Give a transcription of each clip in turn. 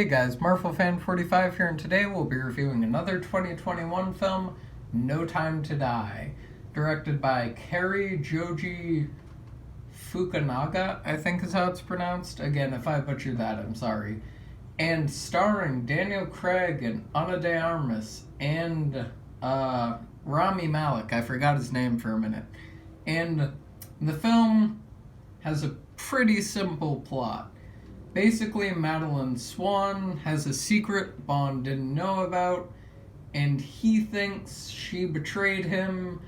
Hey guys, MarvelFan45 here, and today we'll be reviewing another 2021 film, No Time to Die, directed by Cary Joji Fukunaga, I think is how it's pronounced. Again, if I butchered that, I'm sorry. And starring Daniel Craig and Ana de Armas and Rami Malek. I forgot his name for a minute. And the film has a pretty simple plot. Basically, Madeleine Swann has a secret Bond didn't know about, and he thinks she betrayed him,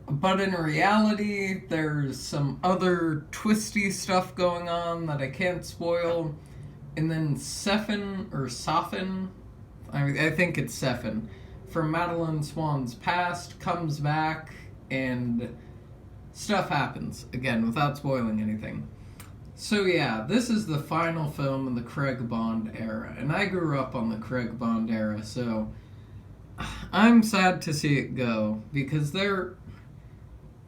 but in reality, there's some other twisty stuff going on that I can't spoil. And then Safin, I think it's Safin, from Madeleine Swann's past, comes back, and stuff happens, again, without spoiling anything. So yeah, this is the final film in the Craig Bond era, and I grew up on the Craig Bond era, so I'm sad to see it go, because there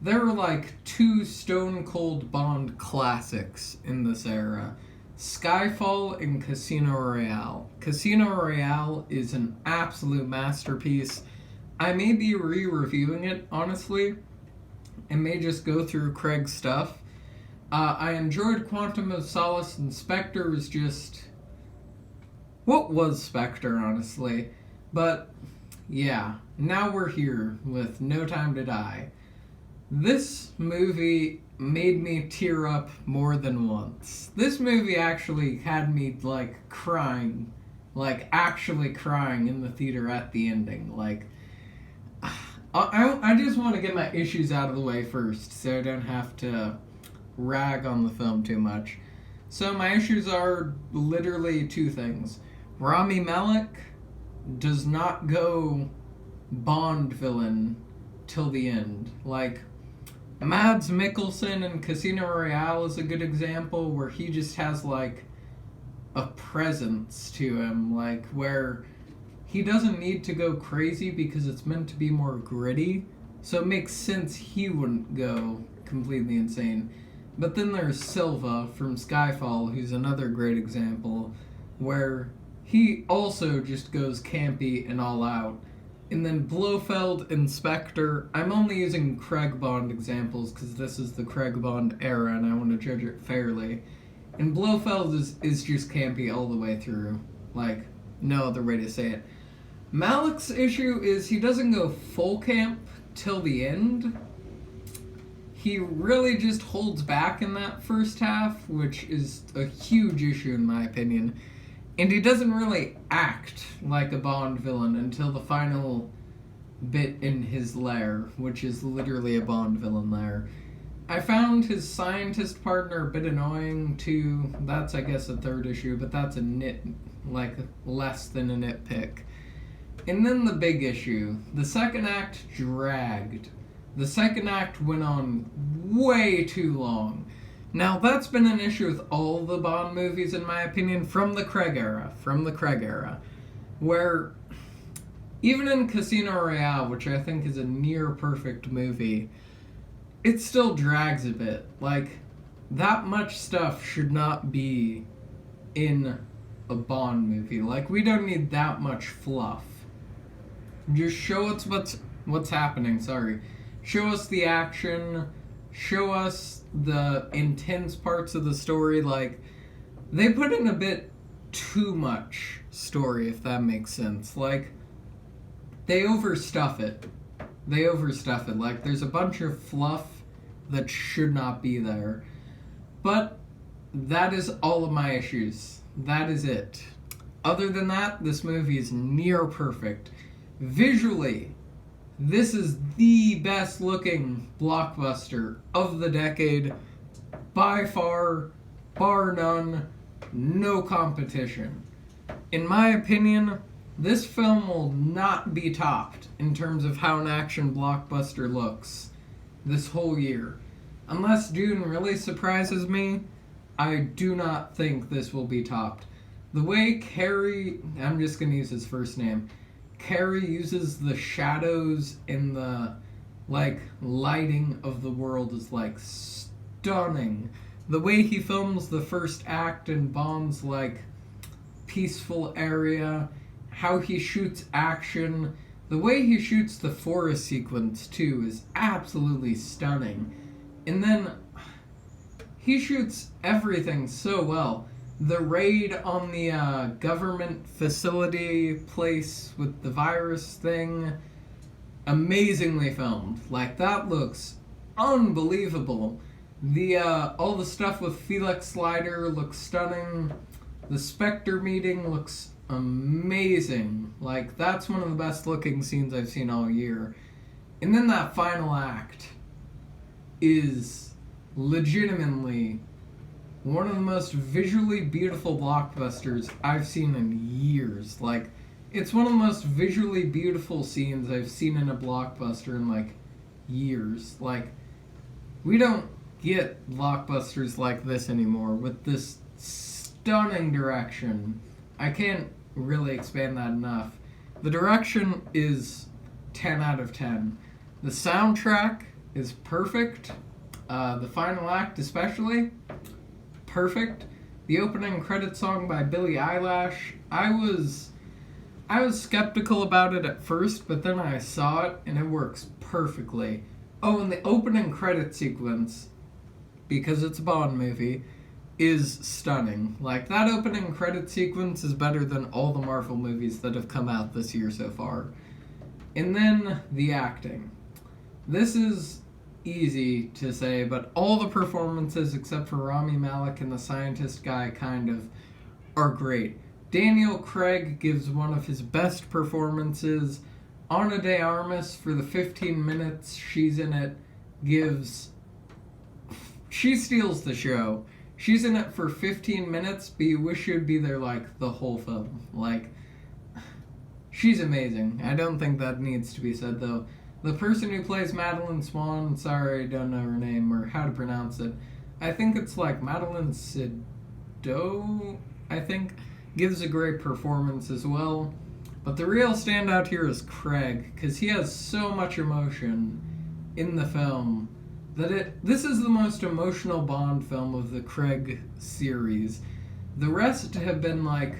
are like two stone cold Bond classics in this era. Skyfall and Casino Royale. Casino Royale is an absolute masterpiece. I may be re-reviewing it, honestly, and may just go through Craig's stuff. I enjoyed Quantum of Solace, and Spectre was just... What was Spectre, honestly? But, yeah, now we're here with No Time to Die. This movie made me tear up more than once. This movie actually had me, crying. Actually crying in the theater at the ending. I just want to get my issues out of the way first, so I don't have to rag on the film too much. So my issues are literally two things. Rami Malek does not go Bond villain till the end. Mads Mikkelsen in Casino Royale is a good example where he just has a presence to him, where he doesn't need to go crazy because it's meant to be more gritty, so it makes sense he wouldn't go completely insane. But then there's Silva from Skyfall, who's another great example, where he also just goes campy and all out. And then Blofeld and Spectre, I'm only using Craig Bond examples because this is the Craig Bond era and I want to judge it fairly. And Blofeld is just campy all the way through. No other way to say it. Malik's issue is he doesn't go full camp till the end. He really just holds back in that first half, which is a huge issue in my opinion. And he doesn't really act like a Bond villain until the final bit in his lair, which is literally a Bond villain lair. I found his scientist partner a bit annoying too. That's, I guess, a third issue, but that's less than a nitpick. And then the big issue. The second act dragged. The second act went on way too long. Now, that's been an issue with all the Bond movies, in my opinion, from the Craig era, where even in Casino Royale, which I think is a near-perfect movie, it still drags a bit. That much stuff should not be in a Bond movie. We don't need that much fluff. Just show us what's happening, Show us the action, show us the intense parts of the story. They put in a bit too much story, if that makes sense. They overstuff it. There's a bunch of fluff that should not be there. But that is all of my issues. That is it. Other than that, this movie is near perfect. Visually, this is the best looking blockbuster of the decade, by far, bar none, no competition. In my opinion, this film will not be topped in terms of how an action blockbuster looks this whole year. Unless Dune really surprises me, I do not think this will be topped. The way Cary, I'm just going to use his first name, Cary uses the shadows and the lighting of the world is stunning. The way he films the first act and Bond's peaceful area, how he shoots action. The way he shoots the forest sequence, too, is absolutely stunning. And then he shoots everything so well. The raid on the government facility place with the virus thing, amazingly filmed. Like, that looks unbelievable. The all the stuff with Felix Leiter looks stunning. The Spectre meeting looks amazing. Like, that's one of the best looking scenes I've seen all year. And then that final act is legitimately one of the most visually beautiful blockbusters I've seen in years. Like, it's one of the most visually beautiful scenes I've seen in a blockbuster in, like, years. Like, we don't get blockbusters like this anymore with this stunning direction. I can't really expand that enough. The direction is 10 out of 10. The soundtrack is perfect. The final act especially, perfect. The opening credit song by Billie Eilish, I was skeptical about it at first, but then I saw it and it works perfectly. Oh, and the opening credit sequence, because it's a Bond movie, is stunning. Like, that opening credit sequence is better than all the Marvel movies that have come out this year so far. And then the acting. This is easy to say, but all the performances except for Rami Malek and the scientist guy kind of are great. Daniel Craig gives one of his best performances. Ana de Armas, for the 15 minutes she's in it, she steals the show. She's in it for 15 minutes, but you wish she'd be there, like, the whole film. Like, she's amazing. I don't think that needs to be said, though. The person who plays Madeline Swan, sorry I don't know her name or how to pronounce it, I think it's like Madeline Sido, I think, gives a great performance as well. But the real standout here is Craig, because he has so much emotion in the film that this is the most emotional Bond film of the Craig series. The rest have been, like,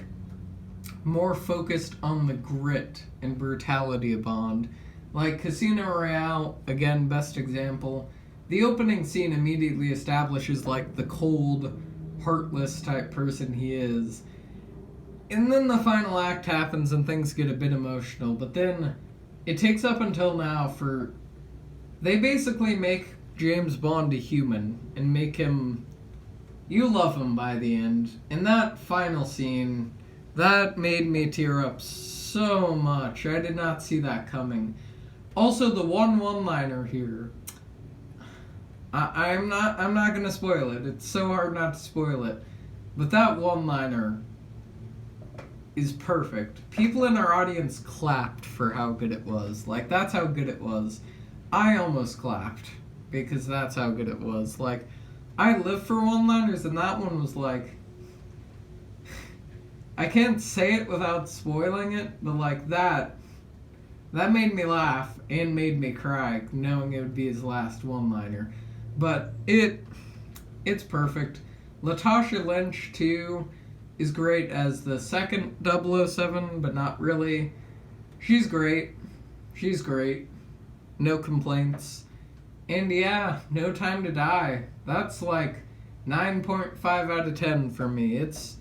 more focused on the grit and brutality of Bond. Like Casino Royale, again, best example. The opening scene immediately establishes, like, the cold, heartless type person he is. And then the final act happens and things get a bit emotional, but then it takes up until now for... They basically make James Bond a human and make him... You love him by the end. And that final scene, that made me tear up so much. I did not see that coming. Also, the one-liner here. I'm not gonna spoil it. It's so hard not to spoil it. But that one-liner is perfect. People in our audience clapped for how good it was. Like, that's how good it was. I almost clapped because that's how good it was. Like, I live for one-liners, and that one was like... I can't say it without spoiling it, but like that made me laugh and made me cry, knowing it would be his last one-liner. But it's perfect. Latasha Lynch, too, is great as the second 007, but not really. She's great. She's great. No complaints. And yeah, No Time to Die. That's like 9.5 out of 10 for me. It's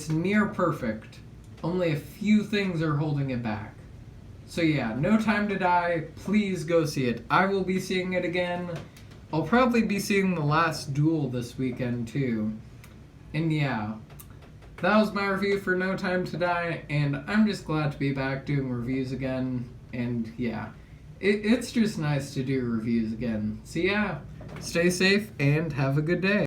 near perfect. Only a few things are holding it back. So yeah, No Time to Die, please go see it. I will be seeing it again. I'll probably be seeing The Last Duel this weekend too. And yeah, that was my review for No Time to Die, and I'm just glad to be back doing reviews again. And yeah, it's just nice to do reviews again. So yeah, stay safe and have a good day.